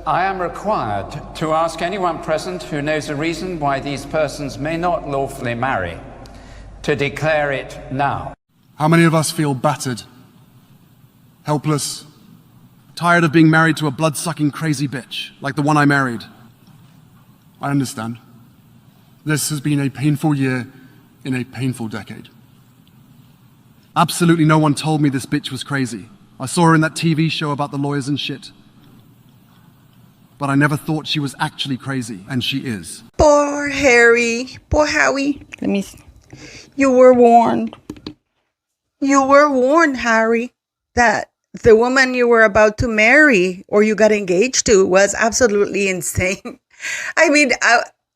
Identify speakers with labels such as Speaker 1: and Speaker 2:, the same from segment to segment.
Speaker 1: I am required to ask anyone present who knows a reason why these persons may not lawfully marry to declare it now.
Speaker 2: How many of us feel battered, helpless, tired of being married to a blood-sucking crazy bitch like the one I married? I understand. This has been a painful year in a painful decade. Absolutely no one told me this bitch was crazy. I saw her in that TV show about the lawyers and shit. But I never thought she was actually crazy, and she is.
Speaker 3: Poor Harry, poor Howie. Let me see. You were warned. You were warned, Harry, that the woman you were about to marry or you got engaged to was absolutely insane. I mean,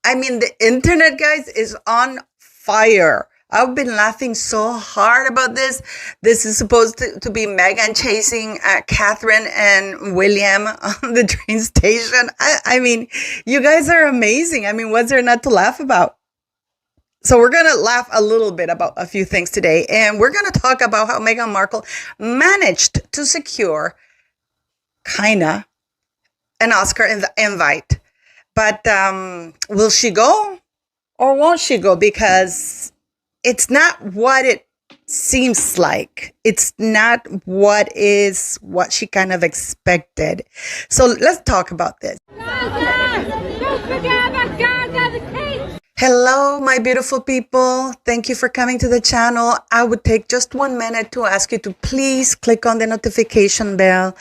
Speaker 3: the internet, guys, is on fire. I've been laughing so hard about this. This is supposed to be Meghan chasing Catherine and William on the train station. I mean, you guys are amazing. I mean, what's there not to laugh about? So we're going to laugh a little bit about a few things today. And we're going to talk about how Meghan Markle managed to secure, kinda, an Oscar invite. But will she go or won't she go? Because it's not what it seems like. It's not what she kind of expected. So let's talk about this.
Speaker 4: Don't forget about Gaza, the cake.
Speaker 3: Hello, my beautiful people. Thank you for coming to the channel. I would take just 1 minute to ask you to please click on the notification bell,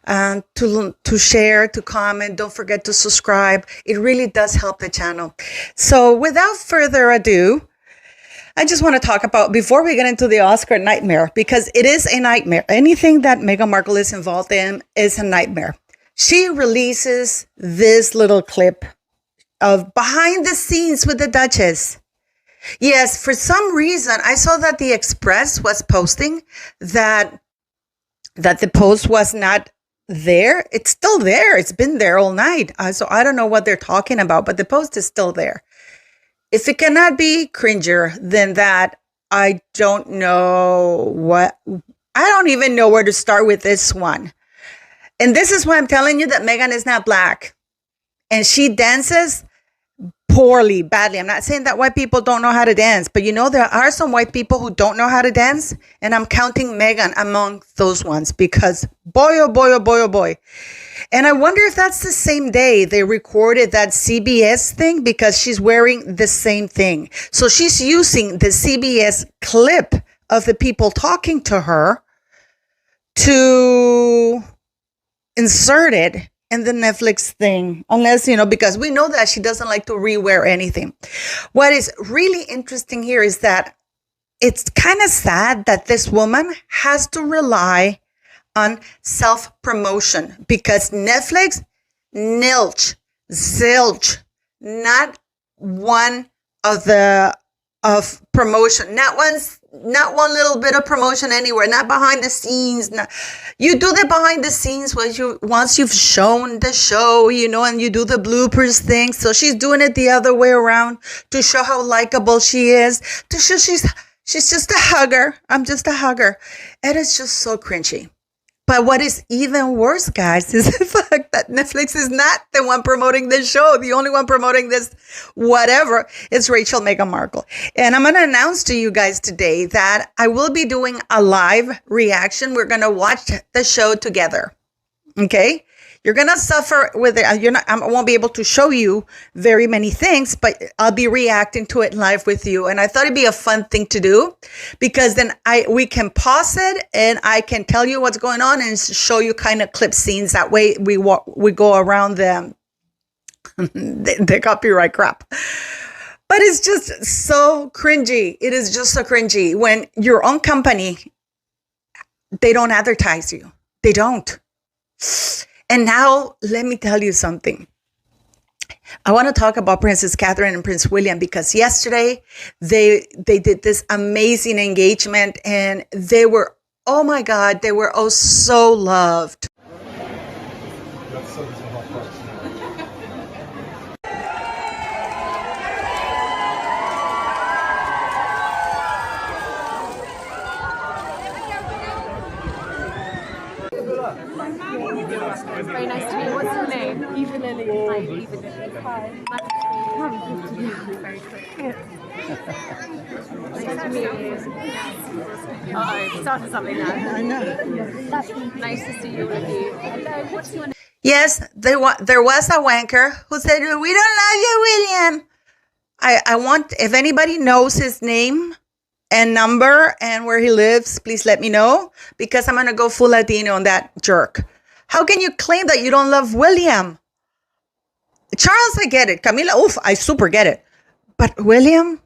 Speaker 3: to share, to comment. Don't forget to subscribe. It really does help the channel. So without further ado, I just want to talk about, before we get into the Oscar nightmare, because it is a nightmare. Anything that Meghan Markle is involved in is a nightmare. She releases this little clip of behind the scenes with the Duchess. Yes, for some reason, I saw that the Express was posting that the post was not there. It's still there. It's been there all night. So I don't know what they're talking about, but the post is still there. If it cannot be cringer than that, I don't even know where to start with this one. And this is why I'm telling you that Meghan is not black. And she dances poorly, badly. I'm not saying that white people don't know how to dance, but you know, there are some white people who don't know how to dance. And I'm counting Meghan among those ones because boy, oh boy, oh boy, oh boy. And I wonder if that's the same day they recorded that CBS thing, because she's wearing the same thing. So she's using the CBS clip of the people talking to her to insert it in the Netflix thing, unless, because we know that she doesn't like to rewear anything. What is really interesting here is that it's kind of sad that this woman has to rely on self-promotion, because Netflix, nilch, zilch, not one of promotion, not one little bit of promotion anywhere, not behind the scenes. You do the behind the scenes once you've shown the show, and you do the bloopers thing. So she's doing it the other way around to show how likable she is, to show she's just a hugger. I'm just a hugger. It is just so cringy. But what is even worse, guys, is the fact that Netflix is not the one promoting this show. The only one promoting this whatever is Rachel Meghan Markle. And I'm going to announce to you guys today that I will be doing a live reaction. We're going to watch the show together. Okay? You're going to suffer with it. I won't be able to show you very many things, but I'll be reacting to it live with you. And I thought it'd be a fun thing to do, because then we can pause it and I can tell you what's going on and show you kind of clip scenes. That way we go around the copyright crap. But it's just so cringy. It is just so cringy when your own company, they don't advertise you. They don't. And now, let me tell you something. I want to talk about Princess Catherine and Prince William, because yesterday they did this amazing engagement, and they were, oh my God, they were oh so loved.
Speaker 5: Very nice to meet you. What's your name? Lily. Hi, even Hi. Very quick. Nice to meet you. Oh, started something now. I know. Nice to see you, Olivia. Hello, what's your name?
Speaker 3: Yes, there was a wanker who said, "We don't love you, William." I want, if anybody knows his name and number and where he lives, please let me know, because I'm going to go full Latino on that jerk. How can you claim that you don't love William? Charles, I get it. Camila, oof, I super get it. But William,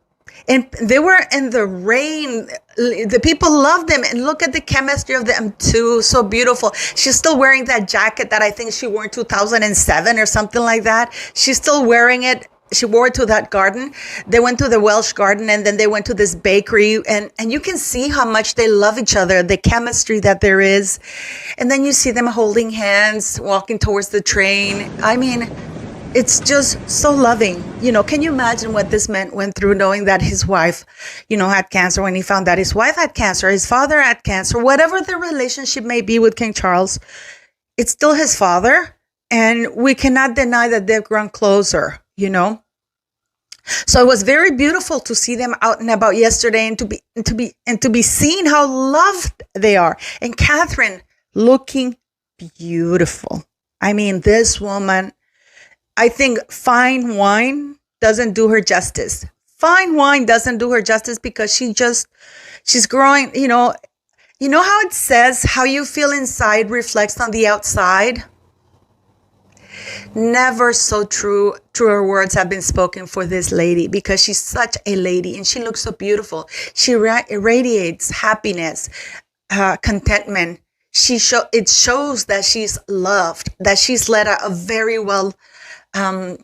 Speaker 3: and they were in the rain. The people loved them. And look at the chemistry of them too. So beautiful. She's still wearing that jacket that I think she wore in 2007 or something like that. She's still wearing it. She wore it to that garden. They went to the Welsh garden, and then they went to this bakery, and you can see how much they love each other, the chemistry that there is. And then you see them holding hands, walking towards the train. I mean, it's just so loving. You know, can you imagine what this man went through, knowing that his wife, you know, had cancer, when he found that his wife had cancer, his father had cancer, whatever the relationship may be with King Charles, it's still his father. And we cannot deny that they've grown closer, you know. So it was very beautiful to see them out and about yesterday, and to be seeing how loved they are. And Catherine looking beautiful. I mean, this woman, I think fine wine doesn't do her justice. Fine wine doesn't do her justice, because she's growing, you know how it says how you feel inside reflects on the outside? Never so true. Truer words have been spoken for this lady, because she's such a lady and she looks so beautiful. She radiates happiness, contentment. It shows that she's loved, that she's led a very well, a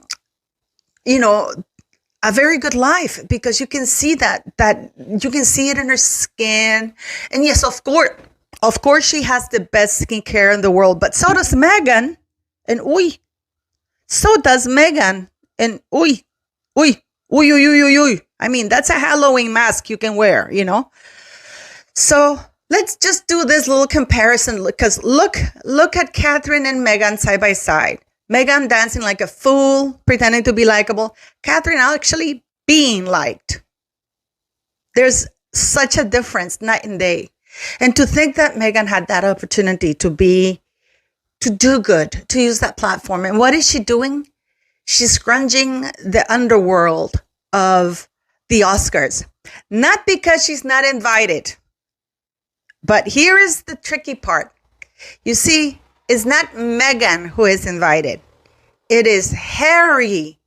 Speaker 3: very good life, because you can see that you can see it in her skin. And yes, of course, she has the best skincare in the world, but so does Meghan. And so does Meghan. And I mean, that's a Halloween mask you can wear, you know? So let's just do this little comparison, because look at Catherine and Meghan side by side. Meghan dancing like a fool, pretending to be likable. Catherine actually being liked. There's such a difference, night and day. And to think that Meghan had that opportunity to do good, to use that platform. And what is she doing? She's scrunging the underworld of the Oscars. Not because she's not invited. But here is the tricky part. You see, it's not Meghan who is invited. It is Harry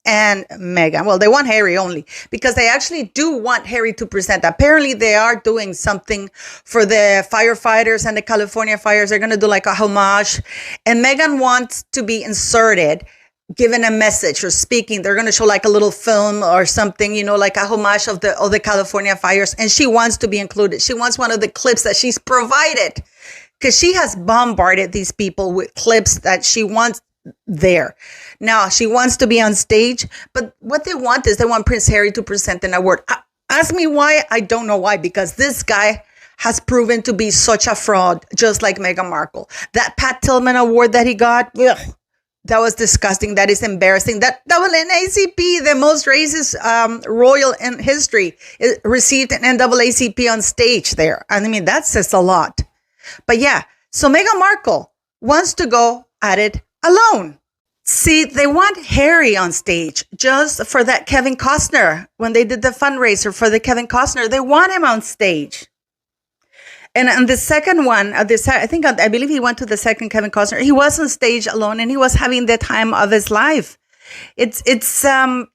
Speaker 3: and Meghan. Well, they want Harry only, because they actually do want Harry to present. Apparently, they are doing something for the firefighters and the California fires. They're going to do like a homage. And Meghan wants to be inserted, given a message or speaking. They're going to show like a little film or something, you know, like a homage of the California fires. And she wants to be included. She wants one of the clips that she's provided, because she has bombarded these people with clips that she wants there. Now, she wants to be on stage, but what they want is they want Prince Harry to present an award. Ask me why. I don't know why, because this guy has proven to be such a fraud, just like Meghan Markle. That Pat Tillman award that he got, ugh, that was disgusting. That is embarrassing. That NAACP, the most racist royal in history, received an NAACP on stage there. I mean, that says a lot. But yeah, so Meghan Markle wants to go at it alone. See, they want Harry on stage just for that Kevin Costner. When they did the fundraiser for the Kevin Costner, they want him on stage. And on the second one, I believe he went to the second Kevin Costner. He was on stage alone, and he was having the time of his life. They don't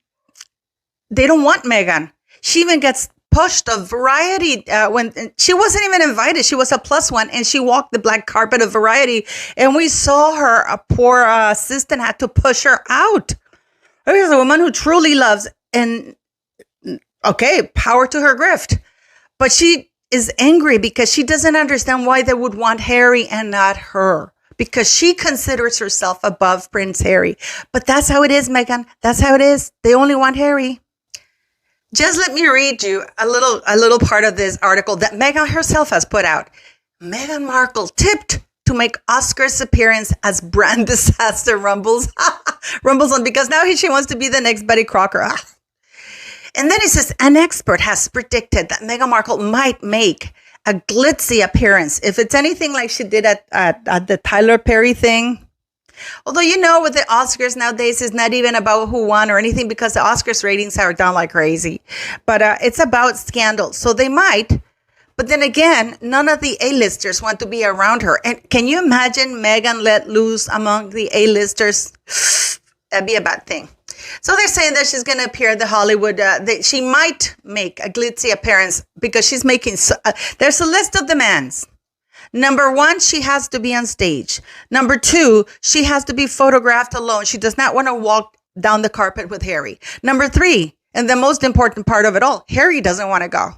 Speaker 3: want Meghan. She even gets pushed of Variety when she wasn't even invited. She was a plus one, and she walked the black carpet of Variety, and we saw her. A poor assistant had to push her out. There's a woman who truly loves, and okay, power to her grift, but she is angry because she doesn't understand why they would want Harry and not her, because she considers herself above Prince Harry. But that's how it is, Meghan. That's how it is. They only want Harry. Just let me read you a little part of this article that Meghan herself has put out. Meghan Markle tipped to make Oscar's appearance as brand disaster rumbles on, because now she wants to be the next Betty Crocker. And then it says, an expert has predicted that Meghan Markle might make a glitzy appearance if it's anything like she did at the Tyler Perry thing. Although, with the Oscars nowadays, it's not even about who won or anything, because the Oscars ratings are down like crazy. But it's about scandal. So they might. But then again, none of the A-listers want to be around her. And can you imagine Meghan let loose among the A-listers? That'd be a bad thing. So they're saying that she's going to appear at the Hollywood. That she might make a glitzy appearance because she's making. There's a list of demands. Number 1, she has to be on stage. Number 2, she has to be photographed alone. She does not want to walk down the carpet with Harry. Number 3, and the most important part of it all, Harry doesn't want to go.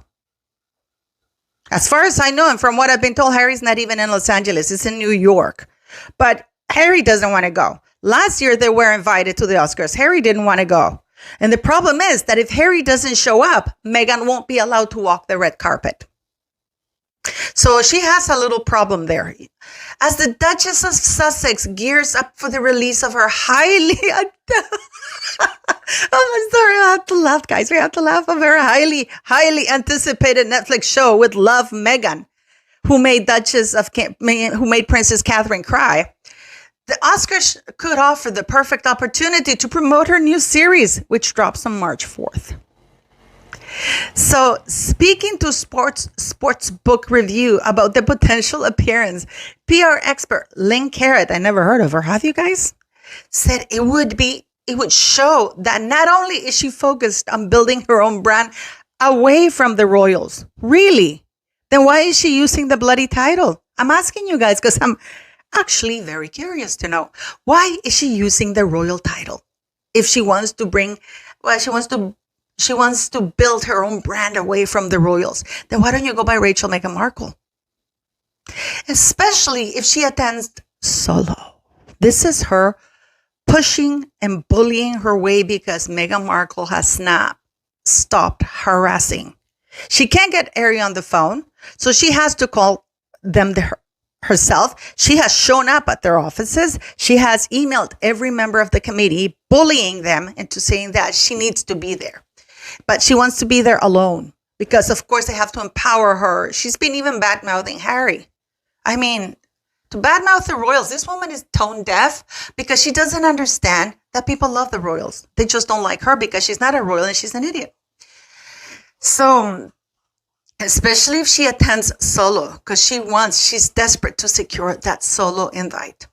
Speaker 3: As far as I know, and from what I've been told, Harry's not even in Los Angeles. It's in New York. But Harry doesn't want to go. Last year, they were invited to the Oscars. Harry didn't want to go. And the problem is that if Harry doesn't show up, Meghan won't be allowed to walk the red carpet. So she has a little problem there. As the Duchess of Sussex gears up for the release of her highly... I'm sorry, I have to laugh, guys. We have to laugh of her highly anticipated Netflix show with Love Meghan, who made Princess Catherine cry. The Oscars could offer the perfect opportunity to promote her new series, which drops on March 4th. So, speaking to Sports Book Review about the potential appearance, PR expert Lynn Carrot, I never heard of her, have you guys? Said it would show that not only is she focused on building her own brand away from the royals. Really? Then why is she using the bloody title? I'm asking you guys because I'm actually very curious to know. Why is she using the royal title? If she wants to she wants to build her own brand away from the royals, then why don't you go by Rachel Meghan Markle? Especially if she attends solo. This is her pushing and bullying her way because Meghan Markle has not stopped harassing. She can't get Harry on the phone, so she has to call them herself. She has shown up at their offices. She has emailed every member of the committee, bullying them into saying that she needs to be there. But she wants to be there alone because, of course, they have to empower her. She's been even bad-mouthing Harry. I mean, to badmouth the royals, this woman is tone deaf because she doesn't understand that people love the royals. They just don't like her because she's not a royal and she's an idiot. So, especially if she attends solo, because she's desperate to secure that solo invite.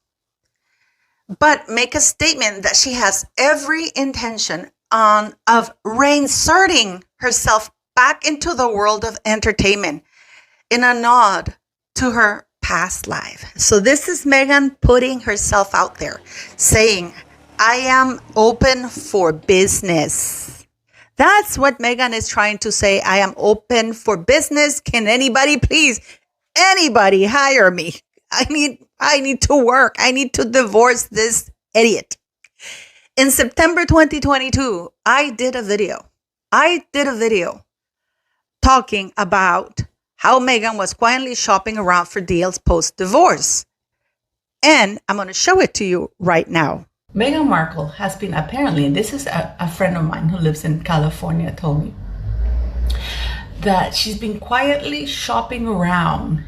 Speaker 3: But make a statement that she has every intention of reinserting herself back into the world of entertainment in a nod to her past life. So this is Meghan putting herself out there, saying, I am open for business. That's what Meghan is trying to say. I am open for business. Can anybody hire me? I need to work. I need to divorce this idiot. In September 2022, I did a video talking about how Meghan was quietly shopping around for deals post-divorce. And I'm going to show it to you right now.
Speaker 6: Meghan Markle has been apparently, and this is a friend of mine who lives in California told me, that she's been quietly shopping around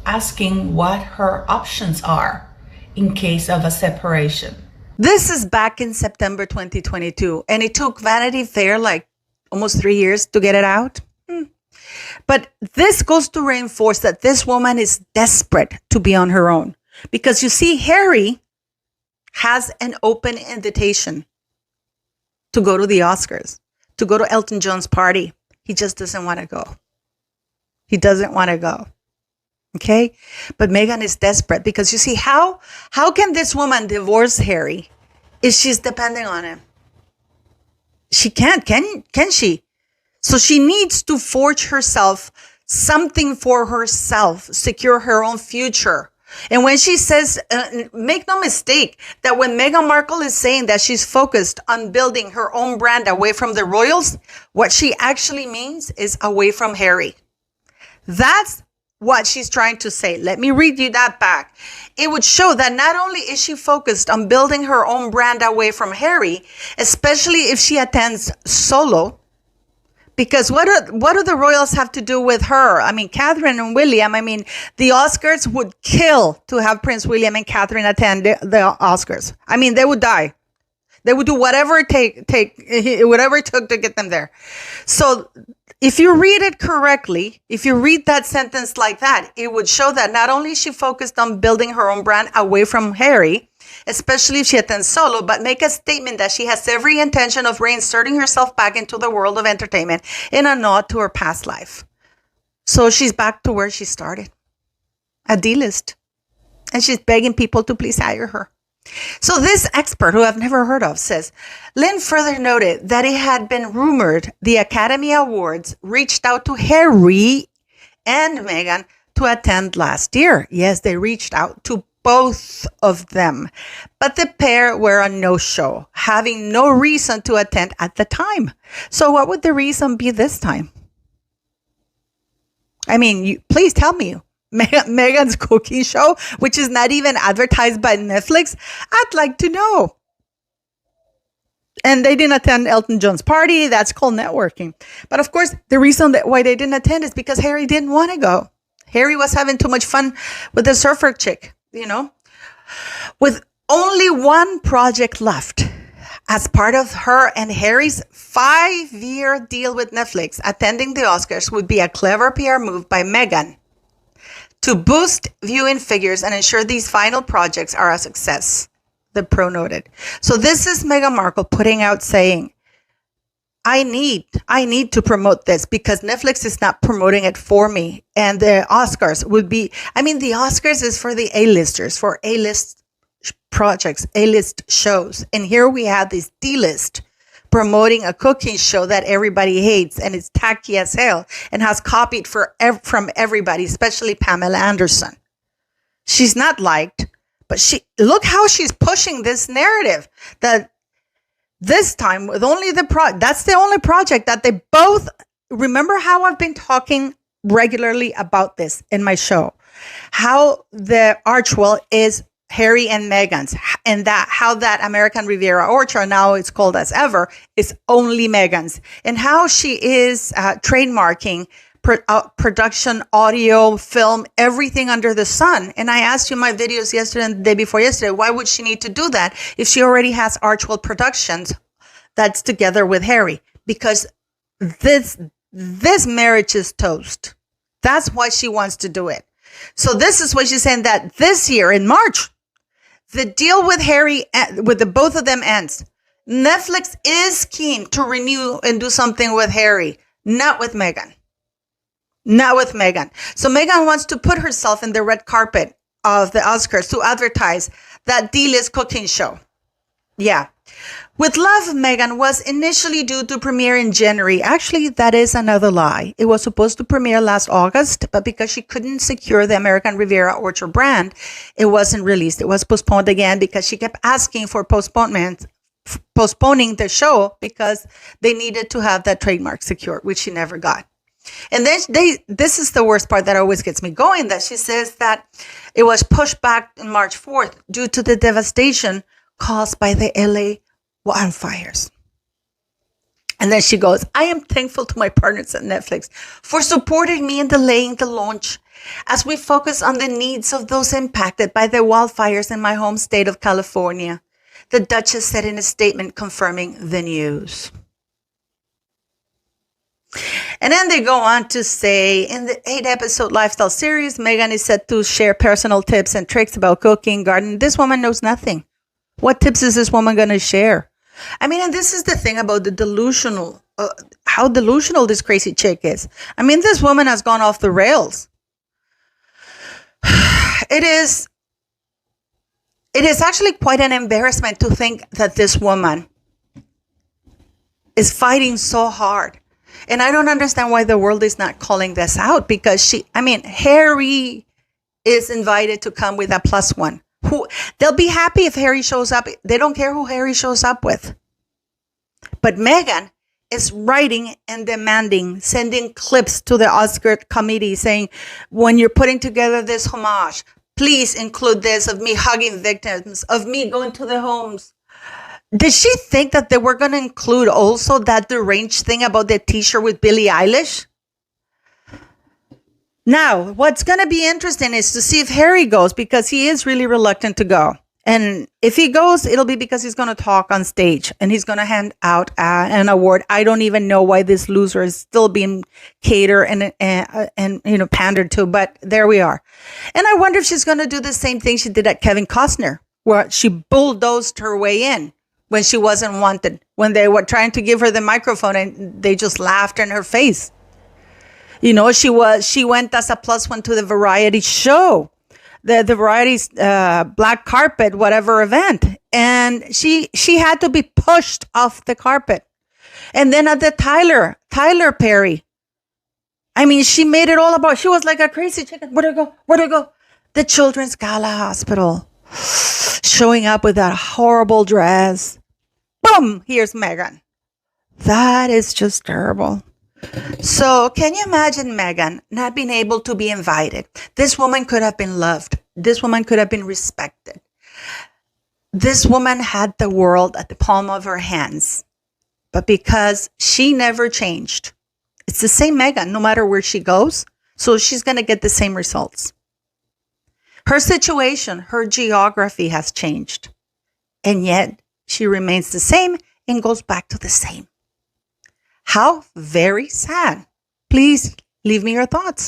Speaker 6: asking what her options are in case of a separation.
Speaker 3: This is back in September 2022, and it took Vanity Fair like almost 3 years to get it out. But this goes to reinforce that this woman is desperate to be on her own. Because you see, Harry has an open invitation to go to the Oscars, to go to Elton John's party. He just doesn't want to go. He doesn't want to go. Okay? But Meghan is desperate because you see, how can this woman divorce Harry if she's depending on him? She can't, can she? So she needs to forge herself something for herself, secure her own future. And when she says, make no mistake, that when Meghan Markle is saying that she's focused on building her own brand away from the royals, what she actually means is away from Harry. That's what she's trying to say. Let me read you that back. It would show that not only is she focused on building her own brand away from Harry, especially if she attends solo, because what do the royals have to do with her? I mean, Catherine and William, I mean, the Oscars would kill to have Prince William and Catherine attend the Oscars. I mean, they would die. They would do whatever whatever it took to get them there. So if you read it correctly, if you read that sentence like that, it would show that not only is she focused on building her own brand away from Harry, especially if she attends solo, but make a statement that she has every intention of reinserting herself back into the world of entertainment in a nod to her past life. So she's back to where she started, a D-list. And she's begging people to please hire her. So this expert, who I've never heard of, says, Lynn further noted that it had been rumored the Academy Awards reached out to Harry and Meghan to attend last year. Yes, they reached out to both of them, but the pair were on no-show, having no reason to attend at the time. So what would the reason be this time? I mean, please tell me. Meghan's cooking show, which is not even advertised by Netflix, I'd like to know. And they didn't attend Elton John's party. That's called networking. But of course, the reason why they didn't attend is because Harry didn't want to go. Harry was having too much fun with the surfer chick, you know. With only one project left as part of her and Harry's 5-year deal with Netflix, attending the Oscars would be a clever PR move by Meghan to boost viewing figures and ensure these final projects are a success, the Pro noted. So this is Meghan Markle putting out saying, I need to promote this because Netflix is not promoting it for me. And the Oscars would be, I mean, the Oscars is for the A-listers, for A-list projects, A-list shows. And here we have this D-list promoting a cooking show that everybody hates and it's tacky as hell and has copied from everybody, especially Pamela Anderson. She's not liked, but look how she's pushing this narrative that this time with only that's the only project that they both, remember how I've been talking regularly about this in my show, how the Archwell is Harry and Meghan's, and how that American Riviera Orchard, now it's called as ever, is only Meghan's, and how she is trademarking production, audio, film, everything under the sun. And I asked you in my videos yesterday and the day before yesterday, why would she need to do that if she already has Archwell Productions that's together with Harry? Because this marriage is toast. That's why she wants to do it. So this is what she's saying, that this year in March, the deal with Harry, with the both of them ends. Netflix is keen to renew and do something with Harry, not with Meghan. Not with Meghan. So Meghan wants to put herself in the red carpet of the Oscars to advertise that D-list cooking show. Yeah. With Love, Meghan was initially due to premiere in January. Actually, that is another lie. It was supposed to premiere last August, but because she couldn't secure the American Riviera Orchard brand, it wasn't released. It was postponed again because she kept asking for postponing the show because they needed to have that trademark secured, which she never got. And then this is the worst part that always gets me going, that she says that it was pushed back on March 4th due to the devastation caused by the LA wildfires. And then she goes, I am thankful to my partners at Netflix for supporting me in delaying the launch as we focus on the needs of those impacted by the wildfires in my home state of California, the Duchess said in a statement confirming the news. And then they go on to say, in the 8-episode lifestyle series, Meghan is set to share personal tips and tricks about cooking, gardening. This woman knows nothing. What tips is this woman going to share? I mean, and this is the thing about the delusional, how delusional this crazy chick is. I mean, this woman has gone off the rails. It is actually quite an embarrassment to think that this woman is fighting so hard. And I don't understand why the world is not calling this out, because Harry is invited to come with a +1. They'll be happy if Harry shows up. They don't care who Harry shows up with. But Meghan is writing and demanding, sending clips to the Oscar committee saying, when you're putting together this homage, please include this of me hugging victims, of me going to the homes. Did she think that they were going to include also that deranged thing about the t-shirt with Billie Eilish? Now, what's going to be interesting is to see if Harry goes, because he is really reluctant to go. And if he goes, it'll be because he's going to talk on stage and he's going to hand out an award. I don't even know why this loser is still being catered and pandered to, but there we are. And I wonder if she's going to do the same thing she did at Kevin Costner, where she bulldozed her way in when she wasn't wanted, when they were trying to give her the microphone and they just laughed in her face. You know, she went as a +1 to the variety show, the Variety's black carpet, whatever event. And she had to be pushed off the carpet. And then at the Tyler Perry, I mean, she made it all about, she was like a crazy chicken. Where'd I go? The Children's Gala Hospital. Showing up with that horrible dress. Boom! Here's Meghan. That is just terrible. So can you imagine Meghan not being able to be invited? This woman could have been loved. This woman could have been respected. This woman had the world at the palm of her hands. But because she never changed, it's the same Meghan no matter where she goes. So she's going to get the same results. Her situation, her geography has changed. And yet she remains the same and goes back to the same. How very sad. Please leave me your thoughts.